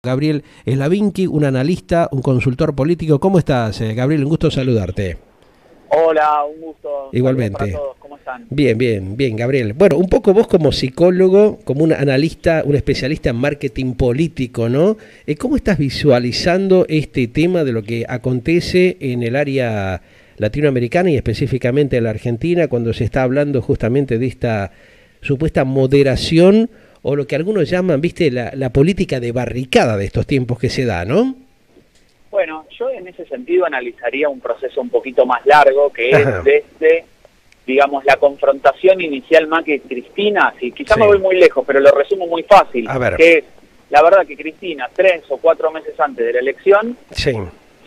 Gabriel Slavinki, un analista, un consultor político. ¿Cómo estás, Gabriel? Un gusto saludarte. Hola, un gusto. Igualmente. Para todos. ¿Cómo están? Bien, bien, bien, Gabriel. Bueno, un poco vos como psicólogo, como un analista, un especialista en marketing político, ¿no? ¿Cómo estás visualizando este tema de lo que acontece en el área latinoamericana y específicamente en la Argentina cuando se está hablando justamente de esta supuesta moderación o lo que algunos llaman, viste, la política de barricada de estos tiempos que se da, ¿no? Bueno, yo en ese sentido analizaría un proceso un poquito más largo, que Ajá. es desde, digamos, la confrontación inicial Macri-Cristina. Sí, quizá Sí. me voy muy lejos, pero lo resumo muy fácil. A ver. Que es, la verdad que Cristina, 3 o 4 meses antes de la elección, Sí.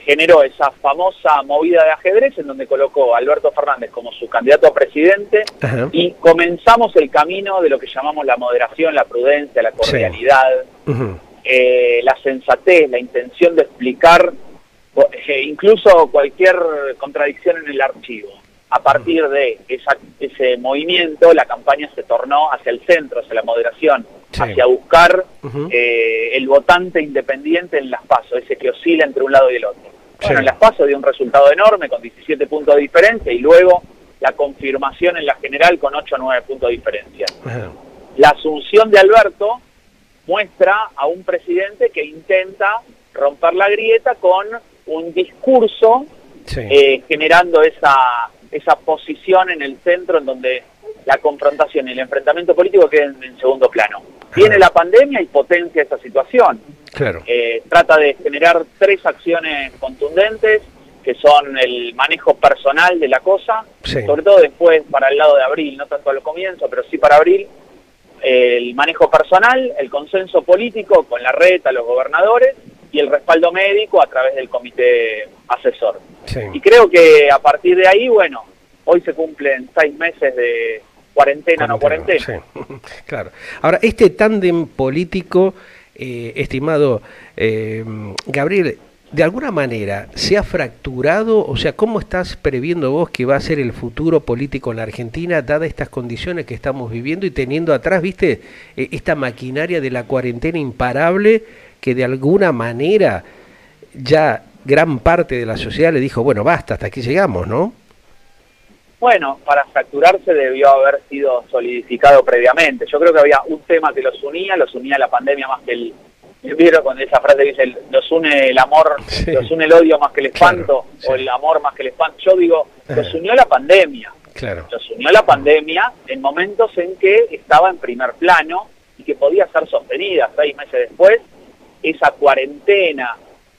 generó esa famosa movida de ajedrez en donde colocó a Alberto Fernández como su candidato a presidente. Ajá. Y comenzamos el camino de lo que llamamos la moderación, la prudencia, la cordialidad. Ujú. La sensatez, la intención de explicar incluso cualquier contradicción en el archivo. A partir de ese movimiento, la campaña se tornó hacia el centro, hacia la moderación, Sí. hacia buscar Ujú. el votante independiente en las PASO, ese que oscila entre un lado y el otro. Bueno, Sí. en las PASO dio un resultado enorme, con 17 puntos de diferencia, y luego la confirmación en la general con 8 o 9 puntos de diferencia. Ajá. La asunción de Alberto muestra a un presidente que intenta romper la grieta con un discurso Sí. generando esa posición en el centro en donde la confrontación y el enfrentamiento político quedan en segundo plano. Viene la pandemia y potencia esa situación. Claro. Trata de generar 3 acciones contundentes, que son el manejo personal de la cosa, Sí. sobre todo después para el lado de abril, no tanto al comienzo, pero sí para abril. El manejo personal, el consenso político con la reta, los gobernadores y el respaldo médico a través del comité asesor. Sí. Y creo que a partir de ahí, bueno, hoy se cumplen 6 meses de cuarentena, no cuarentena. Sí. Claro. Ahora, este tándem político, estimado Gabriel, de alguna manera se ha fracturado, o sea, ¿cómo estás previendo vos que va a ser el futuro político en la Argentina, dadas estas condiciones que estamos viviendo y teniendo atrás, viste, esta maquinaria de la cuarentena imparable que de alguna manera ya gran parte de la sociedad le dijo, bueno, basta, hasta aquí llegamos, ¿no? Bueno, para fracturarse debió haber sido solidificado previamente. Yo creo que había un tema que los unía la pandemia más que el... ¿Vieron con esa frase que dice, los une el amor, Sí. los une el odio más que el espanto, Claro, sí. o el amor más que el espanto? Yo digo, los unió la pandemia. Claro. Los unió la pandemia en momentos en que estaba en primer plano y que podía ser sostenida. 6 meses después, esa cuarentena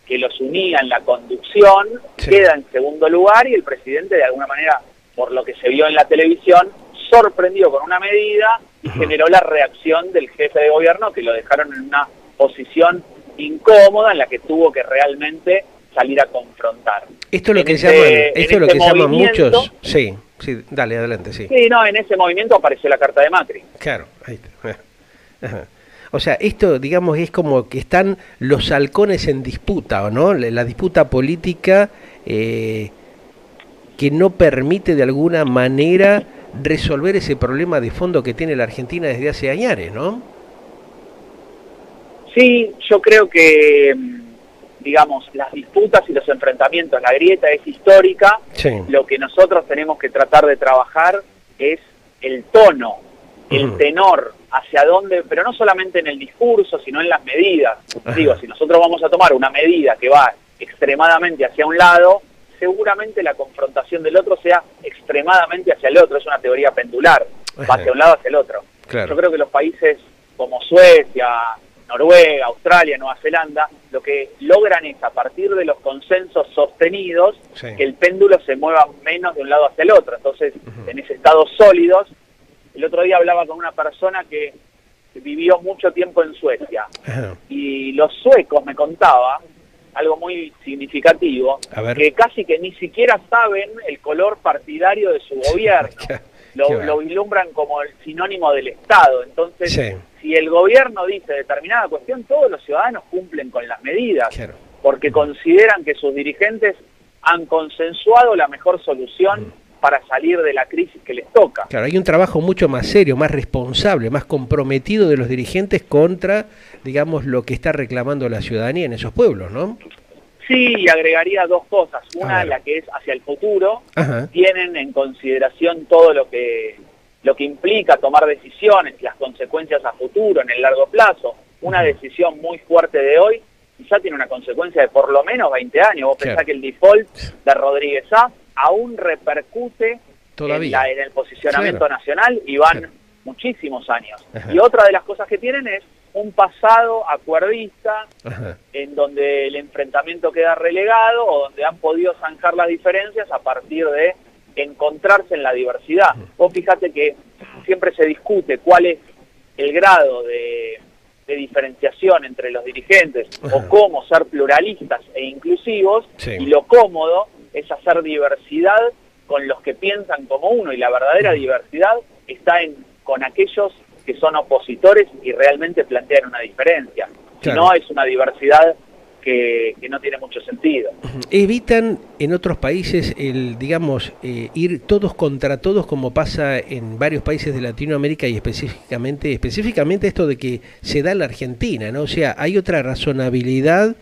que los unía en la conducción Sí. queda en segundo lugar, y el presidente, de alguna manera, por lo que se vio en la televisión, sorprendió con una medida y generó la reacción del jefe de gobierno, que lo dejaron en una posición incómoda en la que tuvo que realmente salir a confrontar. Esto es lo En que ese- llaman, en esto es lo ese que llaman movimiento- muchos. Sí, sí, dale, adelante, sí. Sí, no, en ese movimiento apareció la carta de Macri. Claro, ahí está. Ajá. O sea, esto, digamos, es como que están los halcones en disputa, ¿o no? La disputa política que no permite de alguna manera resolver ese problema de fondo que tiene la Argentina desde hace años, ¿no? Sí, yo creo que, digamos, las disputas y los enfrentamientos, la grieta es histórica. Sí. Lo que nosotros tenemos que tratar de trabajar es el tono, el Ujú. tenor, hacia dónde, pero no solamente en el discurso, sino en las medidas. Ajá. Digo, si nosotros vamos a tomar una medida que va extremadamente hacia un lado, seguramente la confrontación del otro sea extremadamente hacia el otro. Es una teoría pendular, Ajá. va hacia un lado hacia el otro. Claro. Yo creo que los países como Suecia, Noruega, Australia, Nueva Zelanda, lo que logran es, a partir de los consensos sostenidos, Sí. que el péndulo se mueva menos de un lado hacia el otro. Entonces, en ese estado sólidos, el otro día hablaba con una persona que vivió mucho tiempo en Suecia, Ajá. y los suecos, me contaba, algo muy significativo, A ver. que casi que ni siquiera saben el color partidario de su gobierno. Qué Lo bárbaro. vislumbran como el sinónimo del Estado. Entonces, Sí. si el gobierno dice determinada cuestión, todos los ciudadanos cumplen con las medidas, Claro. porque consideran que sus dirigentes han consensuado la mejor solución para salir de la crisis que les toca. Claro, hay un trabajo mucho más serio, más responsable, más comprometido de los dirigentes contra, digamos, lo que está reclamando la ciudadanía en esos pueblos, ¿no? Sí, y agregaría dos cosas. Una, la que es hacia el futuro. Ajá. Tienen en consideración todo lo que implica tomar decisiones, las consecuencias a futuro, en el largo plazo. Una decisión muy fuerte de hoy quizá tiene una consecuencia de por lo menos 20 años. Vos pensás que el default de Rodríguez A aún repercute en el posicionamiento nacional y van muchísimos años. Y otra de las cosas que tienen es un pasado acuerdista en donde el enfrentamiento queda relegado o donde han podido zanjar las diferencias a partir de encontrarse en la diversidad. Vos fíjate que siempre se discute cuál es el grado de diferenciación entre los dirigentes o cómo ser pluralistas e inclusivos, y lo cómodo es hacer diversidad con los que piensan como uno, y la verdadera diversidad está con aquellos que son opositores y realmente plantean una diferencia. Si no, es una diversidad que no tiene mucho sentido. Evitan en otros países digamos, ir todos contra todos, como pasa en varios países de Latinoamérica y específicamente esto de que se da en la Argentina, ¿no? O sea, hay otra razonabilidad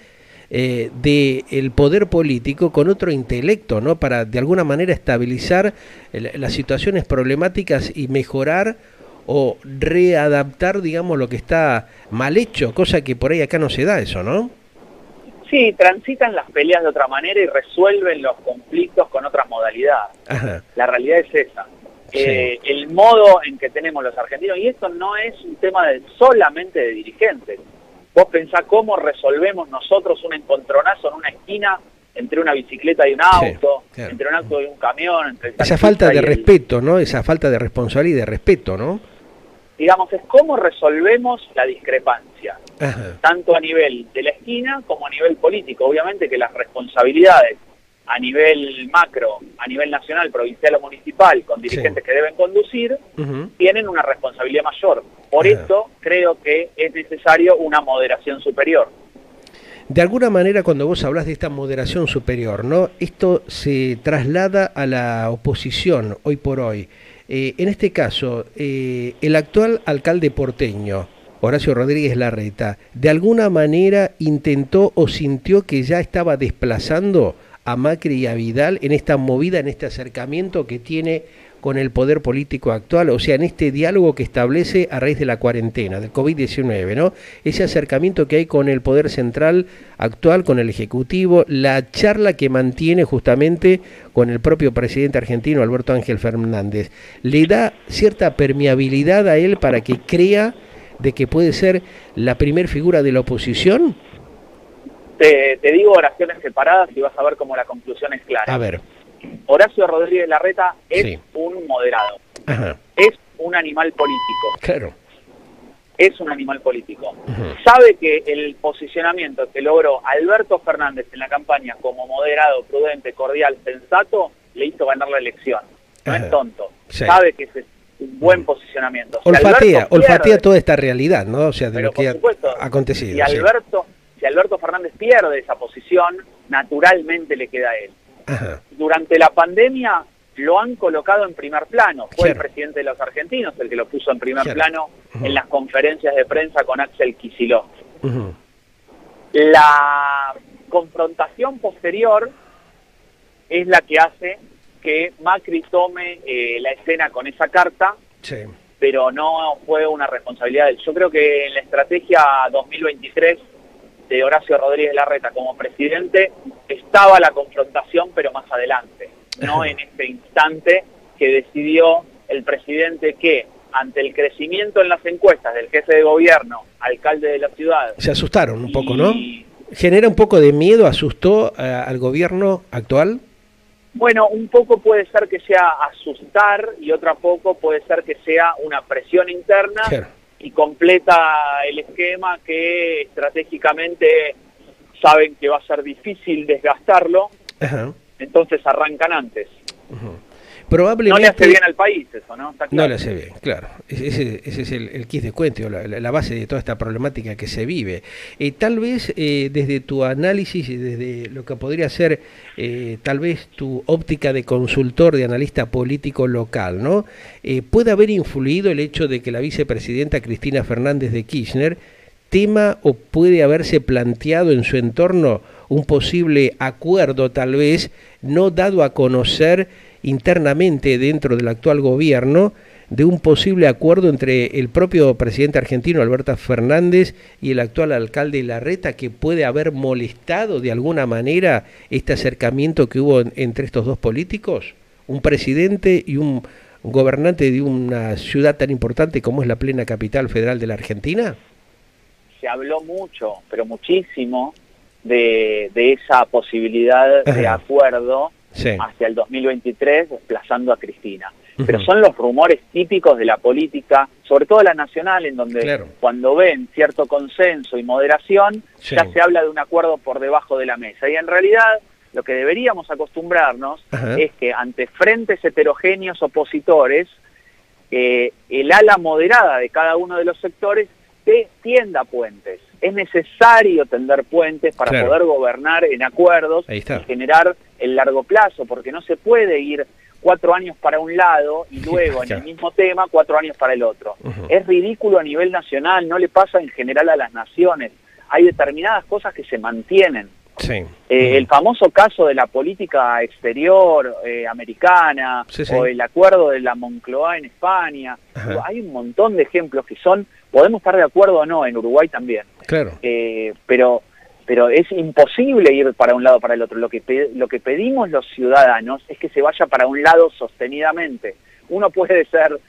del poder político con otro intelecto, ¿no? Para de alguna manera estabilizar las situaciones problemáticas y mejorar o readaptar, digamos, lo que está mal hecho, cosa que por ahí acá no se da eso, ¿no? Sí, transitan las peleas de otra manera y resuelven los conflictos con otras modalidades. La realidad es esa. El modo en que tenemos los argentinos, y esto no es un tema solamente de dirigentes. Vos pensás cómo resolvemos nosotros un encontronazo en una esquina entre una bicicleta y un auto, entre un auto y un camión. Entre esa falta de respeto, ¿no? Esa falta de responsabilidad y de respeto, ¿no? Digamos, es cómo resolvemos la discrepancia, tanto a nivel de la esquina como a nivel político. Obviamente que las responsabilidades a nivel macro, a nivel nacional, provincial o municipal, con dirigentes que deben conducir, tienen una responsabilidad mayor. Por esto creo que es necesario una moderación superior. De alguna manera, cuando vos hablas de esta moderación superior, ¿no? Esto se traslada a la oposición hoy por hoy. En este caso, el actual alcalde porteño, Horacio Rodríguez Larreta, ¿de alguna manera intentó o sintió que ya estaba desplazando a Macri y a Vidal en esta movida, en este acercamiento que tiene con el poder político actual? O sea, en este diálogo que establece a raíz de la cuarentena, del COVID-19, ¿no? Ese acercamiento que hay con el poder central actual, con el Ejecutivo, la charla que mantiene justamente con el propio presidente argentino, Alberto Ángel Fernández, ¿le da cierta permeabilidad a él para que crea de que puede ser la primer figura de la oposición? Te digo oraciones separadas y vas a ver cómo la conclusión es clara. A ver. Horacio Rodríguez Larreta es un moderado. Es un animal político. Claro. Es un animal político. Sabe que el posicionamiento que logró Alberto Fernández en la campaña como moderado, prudente, cordial, sensato, le hizo ganar la elección. No es tonto. Sabe que ese es un buen posicionamiento. Olfatea toda esta realidad, ¿no? O sea, de lo que ha acontecido. Si Alberto Fernández pierde esa posición, naturalmente le queda a él. Durante la pandemia lo han colocado en primer plano. Fue el presidente de los argentinos el que lo puso en primer plano en las conferencias de prensa con Axel Kicillof. La confrontación posterior es la que hace que Macri tome la escena con esa carta, pero no fue una responsabilidad de él. Yo creo que en la estrategia 2023 de Horacio Rodríguez Larreta como presidente estaba la confrontación, pero más adelante, no en este instante que decidió el presidente que ante el crecimiento en las encuestas del jefe de gobierno, alcalde de la ciudad... Se asustaron un poco, ¿no? ¿Genera un poco de miedo, asustó al gobierno actual? Bueno, un poco puede ser que sea asustar y otra poco puede ser que sea una presión interna y completa el esquema que estratégicamente saben que va a ser difícil desgastarlo, entonces arrancan antes. probablemente... No le hace bien al país eso, ¿no? Está claro. No le hace bien, claro. Ese es el quid de cuento, la base de toda esta problemática que se vive. Tal vez desde tu análisis y desde lo que podría ser tal vez tu óptica de consultor, de analista político local, ¿no? ¿Puede haber influido el hecho de que la vicepresidenta Cristina Fernández de Kirchner tema o puede haberse planteado en su entorno un posible acuerdo, tal vez no dado a conocer internamente dentro del actual gobierno, de un posible acuerdo entre el propio presidente argentino Alberto Fernández y el actual alcalde Larreta, que puede haber molestado de alguna manera este acercamiento que hubo entre estos dos políticos? Un presidente y un gobernante de una ciudad tan importante como es la plena capital federal de la Argentina. Se habló mucho, pero muchísimo, de esa posibilidad de acuerdo hacia el 2023, desplazando a Cristina. Pero son los rumores típicos de la política, sobre todo la nacional, en donde cuando ven cierto consenso y moderación, ya se habla de un acuerdo por debajo de la mesa. Y en realidad, lo que deberíamos acostumbrarnos es que ante frentes heterogéneos opositores, el ala moderada de cada uno de los sectores tienda puentes. Es necesario tender puentes para poder gobernar en acuerdos y generar el largo plazo, porque no se puede ir 4 años para un lado y luego en el mismo tema 4 años para el otro. Es ridículo a nivel nacional, no le pasa en general a las naciones. Hay determinadas cosas que se mantienen. El famoso caso de la política exterior americana o el acuerdo de la Moncloa en España. Hay un montón de ejemplos que podemos estar de acuerdo o no, en Uruguay también. Pero es imposible ir para un lado o para el otro. Lo que pedimos los ciudadanos es que se vaya para un lado sostenidamente. Uno puede ser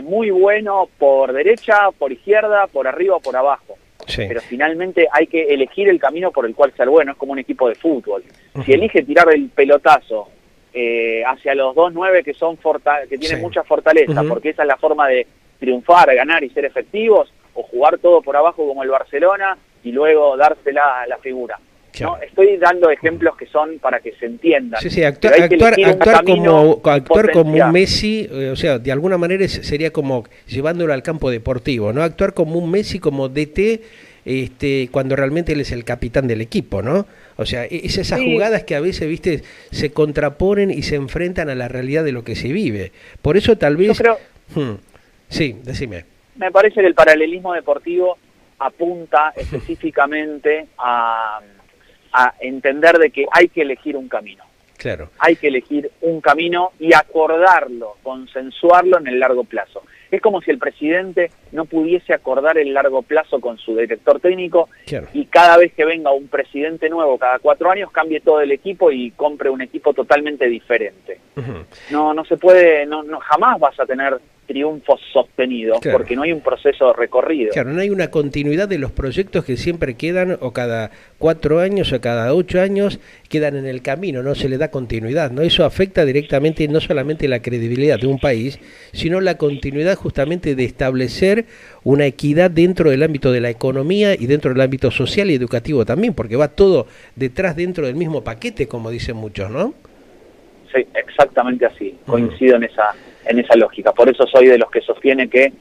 muy bueno por derecha, por izquierda, por arriba o por abajo. Pero finalmente hay que elegir el camino por el cual ser bueno. Es como un equipo de fútbol. Si elige tirar el pelotazo hacia los 2-9 que tienen mucha fortaleza, porque esa es la forma de triunfar, ganar y ser efectivos, o jugar todo por abajo como el Barcelona y luego dársela a la figura. ¿No? Estoy dando ejemplos que son para que se entiendan. Actuar como un Messi, o sea, de alguna manera sería como llevándolo al campo deportivo, ¿no? Actuar como un Messi, como DT, cuando realmente él es el capitán del equipo, ¿no? O sea, es esas jugadas que a veces, viste, se contraponen y se enfrentan a la realidad de lo que se vive. Por eso tal vez... Yo creo... Sí, decime. Me parece que el paralelismo deportivo apunta específicamente a entender de que hay que elegir un camino. Hay que elegir un camino y acordarlo, consensuarlo en el largo plazo. Es como si el presidente no pudiese acordar el largo plazo con su director técnico y cada vez que venga un presidente nuevo, cada 4 años, cambie todo el equipo y compre un equipo totalmente diferente. No se puede, jamás vas a tener triunfos sostenidos, porque no hay un proceso recorrido. No hay una continuidad de los proyectos que siempre quedan, o cada 4 años o cada 8 años, quedan en el camino, no se le da continuidad, ¿no? Eso afecta directamente no solamente la credibilidad de un país, sino la continuidad justamente de establecer una equidad dentro del ámbito de la economía y dentro del ámbito social y educativo también, porque va todo detrás dentro del mismo paquete, como dicen muchos, ¿no? Sí, exactamente así, coincido en esa lógica. Por eso soy de los que sostiene que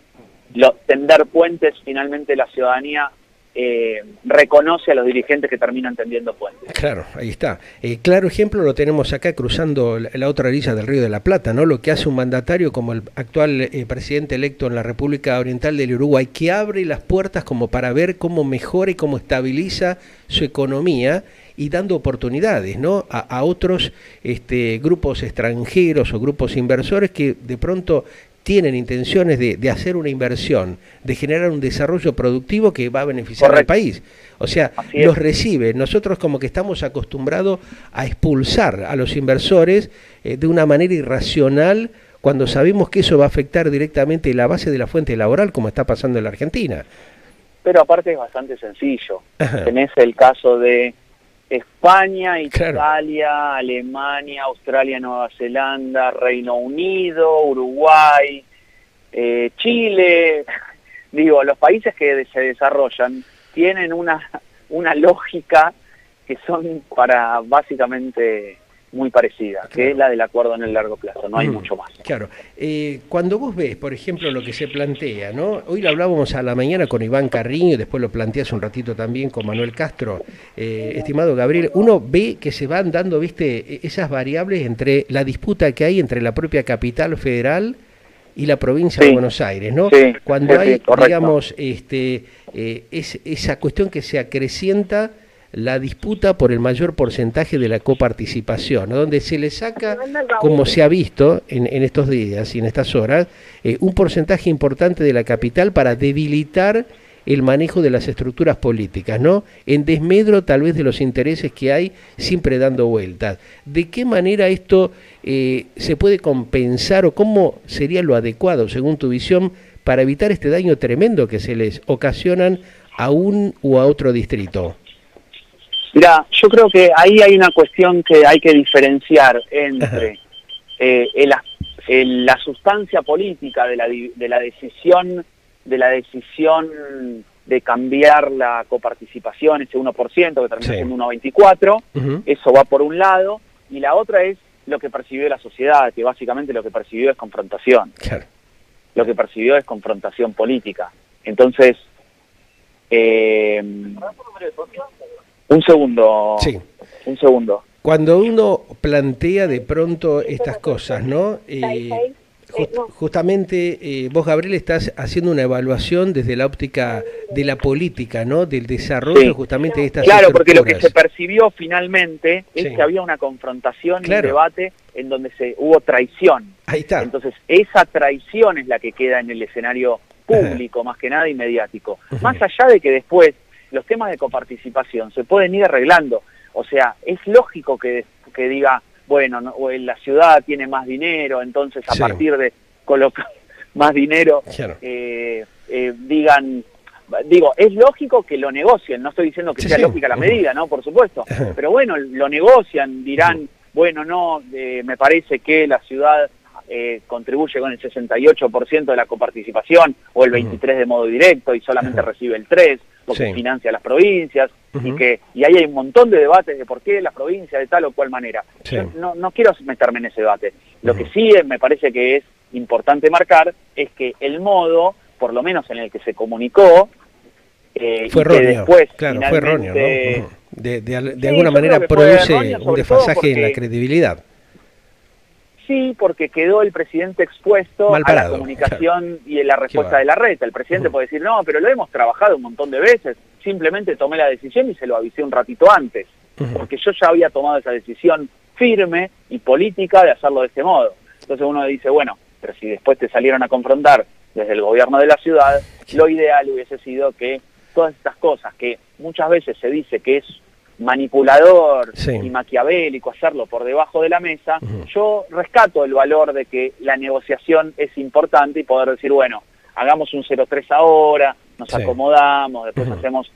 tender puentes, finalmente la ciudadanía reconoce a los dirigentes que terminan tendiendo puentes. Claro, ahí está. Claro ejemplo lo tenemos acá cruzando la otra orilla del Río de la Plata, ¿no? Lo que hace un mandatario como el actual presidente electo en la República Oriental del Uruguay, que abre las puertas como para ver cómo mejora y cómo estabiliza su economía, y dando oportunidades, ¿no?, a otros grupos extranjeros o grupos inversores que de pronto tienen intenciones de hacer una inversión, de generar un desarrollo productivo que va a beneficiar al país. O sea, los recibe. Nosotros como que estamos acostumbrados a expulsar a los inversores de una manera irracional, cuando sabemos que eso va a afectar directamente la base de la fuente laboral, como está pasando en la Argentina. Pero aparte es bastante sencillo. Tenés el caso de España, Italia, Alemania, Australia, Nueva Zelanda, Reino Unido, Uruguay, Chile. Digo, los países que se desarrollan tienen una lógica que son para básicamente muy parecida, que es la del acuerdo en el largo plazo, no hay mucho más. Claro. Cuando vos ves, por ejemplo, lo que se plantea, ¿no? Hoy lo hablábamos a la mañana con Iván Carriño y después lo planteas un ratito también con Manuel Castro. Estimado Gabriel, uno ve que se van dando, viste, esas variables entre la disputa que hay entre la propia capital federal y la provincia de Buenos Aires, ¿no? Sí, cuando hay, correcto. digamos, esa cuestión que se acrecienta la disputa por el mayor porcentaje de la coparticipación, ¿no? Donde se le saca, como se ha visto en estos días y en estas horas, un porcentaje importante de la capital para debilitar el manejo de las estructuras políticas, ¿no? En desmedro tal vez de los intereses que hay siempre dando vueltas. ¿De qué manera esto se puede compensar o cómo sería lo adecuado, según tu visión, para evitar este daño tremendo que se les ocasionan a un u a otro distrito? Mira, yo creo que ahí hay una cuestión que hay que diferenciar entre la sustancia política de la decisión de cambiar la coparticipación, ese 1% que termina siendo 1,24, eso va por un lado, y la otra es lo que percibió la sociedad, que básicamente lo que percibió es confrontación. Claro. Lo que percibió es confrontación política. Entonces, un segundo. Sí. Un segundo. Cuando uno plantea de pronto estas cosas, ¿no? Justamente vos, Gabriel, estás haciendo una evaluación desde la óptica de la política, ¿no? Del desarrollo justamente de estas estructuras. Porque lo que se percibió finalmente es que había una confrontación y un debate en donde hubo traición. Ahí está. Entonces, esa traición es la que queda en el escenario público, más que nada, y mediático. Más allá de que después los temas de coparticipación se pueden ir arreglando. O sea, es lógico que diga, bueno, la ciudad tiene más dinero, entonces a partir de colocar más dinero, es lógico que lo negocien, no estoy diciendo que sea lógica la medida, ¿no? Por supuesto, pero bueno, lo negocian, dirán, bueno, no, me parece que la ciudad contribuye con el 68% de la coparticipación, o el 23% de modo directo, y solamente recibe el 3%, porque financia a las provincias, y ahí hay un montón de debates de por qué las provincias de tal o cual manera. Yo no quiero meterme en ese debate. Lo que sí me parece que es importante marcar es que el modo, por lo menos en el que se comunicó, fue erróneo, fue erróneo, ¿no? De alguna manera produce un desfasaje en la credibilidad. Sí, porque quedó el presidente expuesto a la comunicación y a la respuesta de la reta. El presidente puede decir, no, pero lo hemos trabajado un montón de veces, simplemente tomé la decisión y se lo avisé un ratito antes, porque yo ya había tomado esa decisión firme y política de hacerlo de este modo. Entonces uno dice, bueno, pero si después te salieron a confrontar desde el gobierno de la ciudad, lo ideal hubiese sido que todas estas cosas que muchas veces se dice que es manipulador y maquiavélico hacerlo por debajo de la mesa, yo rescato el valor de que la negociación es importante y poder decir, bueno, hagamos un 0,3 ahora, nos acomodamos, después hacemos...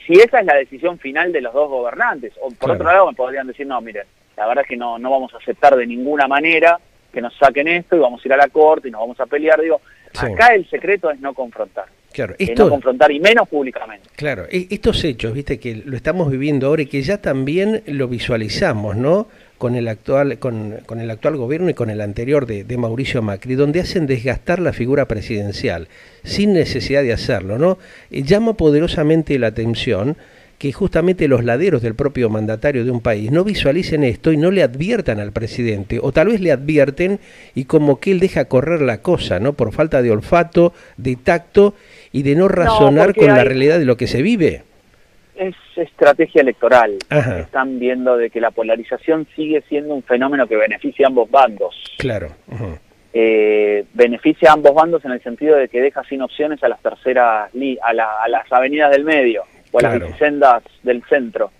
Si esa es la decisión final de los dos gobernantes, o por otro lado me podrían decir, no, miren, la verdad es que no vamos a aceptar de ninguna manera que nos saquen esto y vamos a ir a la corte y nos vamos a pelear. Digo, acá el secreto es no confrontar. Claro, no confrontar y menos públicamente. Claro, estos hechos, viste, que lo estamos viviendo ahora y que ya también lo visualizamos, ¿no? Con el actual gobierno y con el anterior de Mauricio Macri, donde hacen desgastar la figura presidencial sin necesidad de hacerlo, ¿no? Llama poderosamente la atención que justamente los laderos del propio mandatario de un país no visualicen esto y no le adviertan al presidente, o tal vez le advierten y como que él deja correr la cosa, ¿no? Por falta de olfato, de tacto y de no razonar con la realidad de lo que se vive. Es estrategia electoral. Están viendo de que la polarización sigue siendo un fenómeno que beneficia a ambos bandos. Claro. Beneficia a ambos bandos en el sentido de que deja sin opciones a las terceras, a las avenidas del medio o a las bicisendas del centro.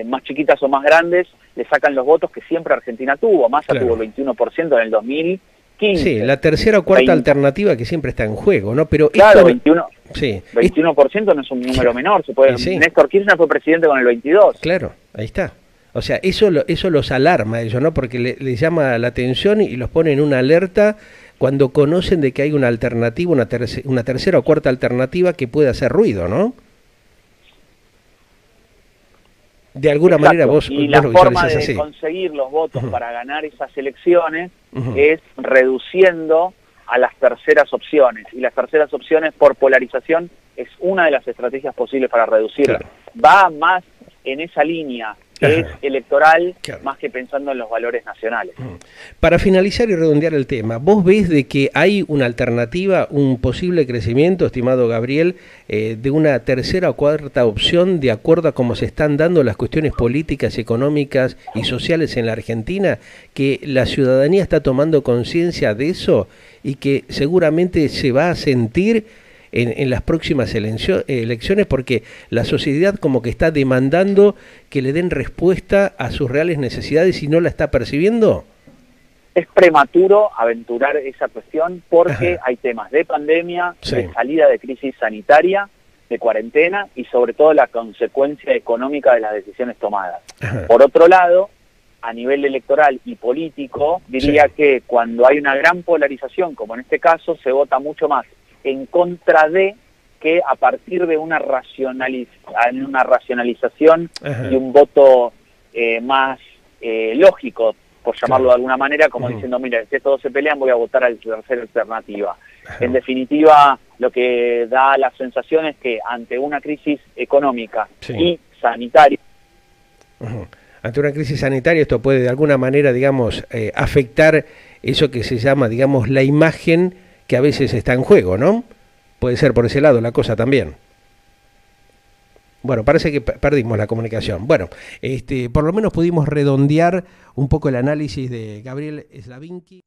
Más chiquitas o más grandes le sacan los votos que siempre Argentina tuvo. Massa tuvo el 21% en el 2015. Sí, la tercera o cuarta alternativa que siempre está en juego, ¿no? Pero claro, 21% no es un número menor. Néstor Kirchner fue presidente con el 22%. Claro, ahí está. O sea, eso los alarma a ellos, ¿no? Porque les llama la atención y los pone en una alerta cuando conocen de que hay una alternativa, una tercera o cuarta alternativa que puede hacer ruido, ¿no? De alguna Exacto. manera vos y la lo forma visualizás de así. conseguir los votos para ganar esas elecciones Ujú. es reduciendo a las terceras opciones, y las terceras opciones por polarización es una de las estrategias posibles para reducirla. Claro. Va más en esa línea que es Ajá. electoral, Claro. más que pensando en los valores nacionales. Para finalizar y redondear el tema, ¿vos ves de que hay una alternativa, un posible crecimiento, estimado Gabriel, de una tercera o cuarta opción de acuerdo a cómo se están dando las cuestiones políticas, económicas y sociales en la Argentina, que la ciudadanía está tomando conciencia de eso y que seguramente se va a sentir en las próximas elecciones, porque la sociedad como que está demandando que le den respuesta a sus reales necesidades y no la está percibiendo? Es prematuro aventurar esa cuestión porque Ajá. hay temas de pandemia, Sí. de salida de crisis sanitaria, de cuarentena y sobre todo la consecuencia económica de las decisiones tomadas. Ajá. Por otro lado, a nivel electoral y político, diría Sí. que cuando hay una gran polarización, como en este caso, se vota mucho más en contra de que a partir de una racionalización Ajá. y un voto más lógico, por llamarlo Claro. de alguna manera, como Ujú. diciendo, mira, si todos se pelean, voy a votar a la tercera alternativa. Ajá. En definitiva, lo que da la sensación es que ante una crisis económica Sí. y sanitaria, Ujú. Ante una crisis sanitaria esto puede de alguna manera, digamos, afectar eso que se llama, digamos, la imagen que a veces está en juego, ¿no? Puede ser por ese lado la cosa también. Bueno, parece que perdimos la comunicación. Bueno, por lo menos pudimos redondear un poco el análisis de Gabriel Slavinki.